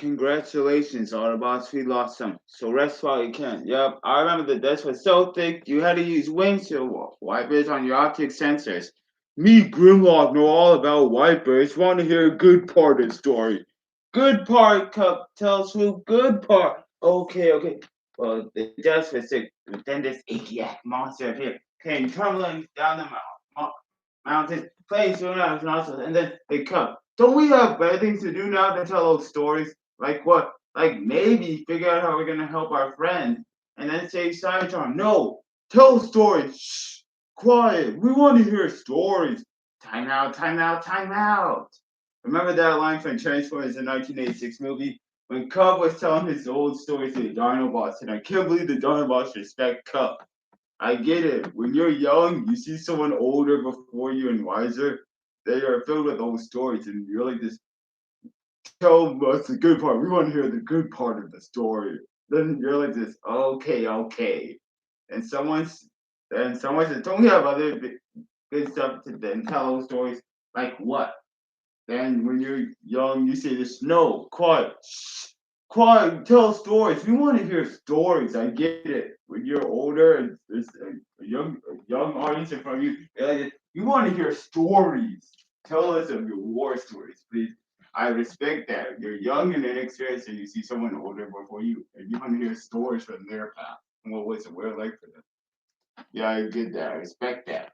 Congratulations, Autobots. We lost some. So rest while you can. Yep, I remember the dust was so thick you had to use windshield wipers on your optic sensors. Me, Grimlock, know all about wipers. Want to hear a good part of the story? Good part, Cup. Tell Swoop. Good part. Okay. Well, the dust was thick, but then this Ikiak monster appeared, came tumbling down the mountains, playing through nostrils, and then they come. Don't we have better things to do now than tell old stories? Like what? Like maybe figure out how we're gonna help our friend, and then save Cybertron. No, tell stories. Shh, quiet. We want to hear stories. Time out, time out, time out. Remember that line from Transformers, the 1986 movie? When Cub was telling his old stories to the Dinobots, and I can't believe the Dinobots respect Cub. I get it. When you're young, you see someone older before you and wiser. They are filled with old stories, and you're like this. Tell us the good part. We want to hear the good part of the story. Then you're like this. Okay. And someone says, "Don't we have other good stuff to then tell those stories?" Like what? Then when you're young, you say this. No, quiet. Shh, quiet. Tell stories. We want to hear stories. I get it. When you're older and there's a young audience in front of you, they're like, we want to hear stories. Tell us of your war stories, please. I respect that. You're young and inexperienced, and you see someone older before you, and you want to hear stories from their past. And what was it? What like for them? Yeah, I get that. I respect that.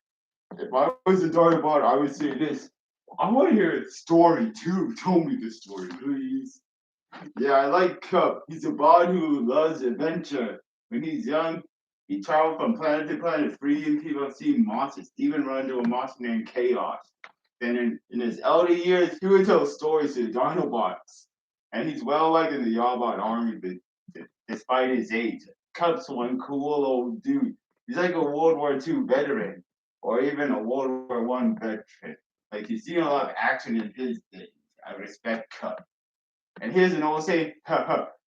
If I was a Dinosaur, I would say this. I want to hear a story too. Tell me the story, please. Yeah, I like Cup. He's a bot who loves adventure. When he's young, he traveled from planet to planet, freeing people seeing monsters, even run into a monster named Chaos. Then in his elder years, he would tell stories to the Dinobots. And he's well liked in the Yarbot army, despite his age. Cup's one cool old dude. He's like a World War II veteran, or even a World War One veteran. Like he's seen a lot of action in his days. I respect Cup. And here's an old saying,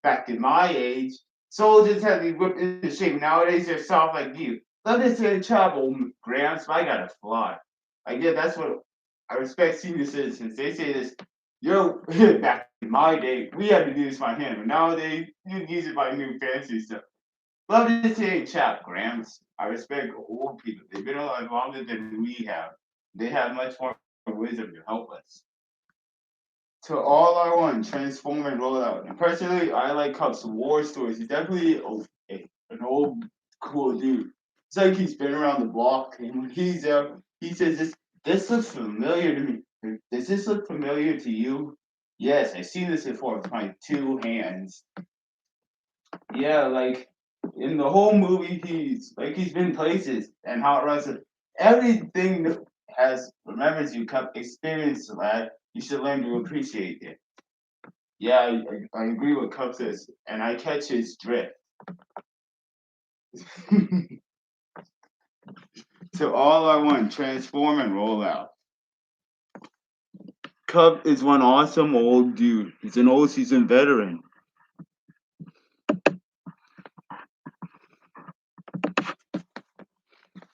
back in my age, soldiers had to be whipped into shape. Nowadays they're soft like you. Love to say travel, Gramps, but I gotta fly. I get that's what I respect senior citizens. They say this, yo, back in my day, we had to do this by hand, but nowadays you can use it by new fancy stuff. Love to say chap, Gramps. I respect old people. They've been alive longer than we have. They have much more wisdom to help us. To all I want, transform and roll out. And personally, I like Cup's war stories. He's definitely an old cool dude. It's like he's been around the block, and when he's out, he says, "This looks familiar to me. Does this look familiar to you?" Yes, I've seen this before with my two hands. Yeah, like in the whole movie, he's been places and Hot Rods. Everything that has remembers you, Cup experience, lad. You should learn to appreciate it. Yeah, I agree with Cup says, and I catch his drift. So all I want, transform and roll out. Cup is one awesome old dude. He's an old seasoned veteran.